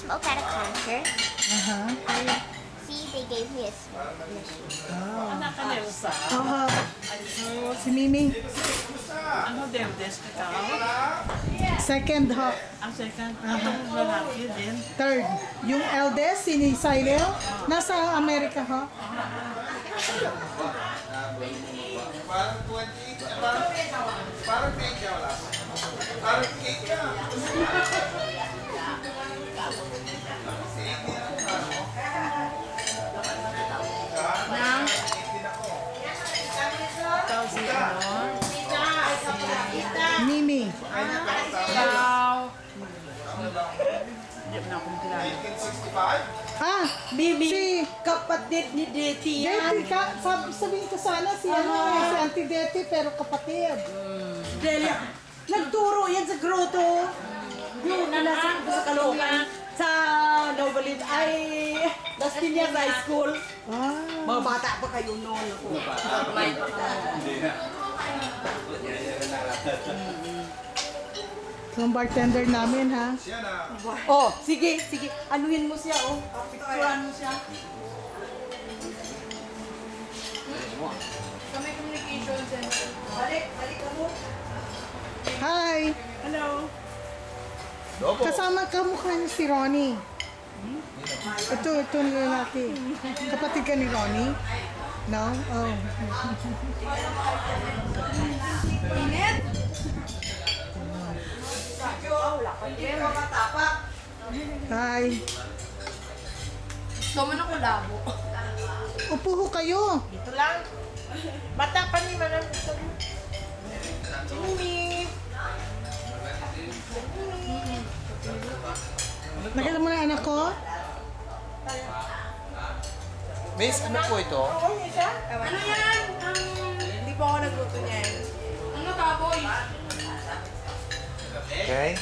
spoke at a concert. And see, they gave me a smoke machine. Anak ka na usa. Oo. Si Mimi. Ano din, desk ka? Second ho. Ang second, itong lalaki din. Third. Yung eldest, si Sileo, nasa Amerika ho. Parang 20, parang cake ka wala. Parang cake ka. Ikaw si ano? Mimi. Ikaw. Hindi mo na akong kilala. 1965? Ah, Bibi, si kapatid ni Deti yan. Deti ka. Sabihin ko sana si Auntie Deti, pero kapatid. Dahil nagturo yan sa grotto. Yung nasa sa Kalungan. Sa Novelin ay Las Piñas High School. Ah. Mga bata pa kayo noon. May Yung bartender namin ha. Siya na. Oh, sige, sige. Anuhin mo siya, oh. Picturean mo siya. Kami communication center. Balik ka mo. Hi. Hello. Dobo. Kasama kamukha niya si Ronnie. Ito yung lalaki. Kapatid ka ni Ronnie? No? Oh. Hi. Gusto mo na kulabo. Upo ho kayo. Ito lang. Bata pa ni Manang. Mimi. Nakita mo na anak ko? Miss, ano po ito? Ano yan? Hindi po ako nagluto niyan. Ano baboy? Okay.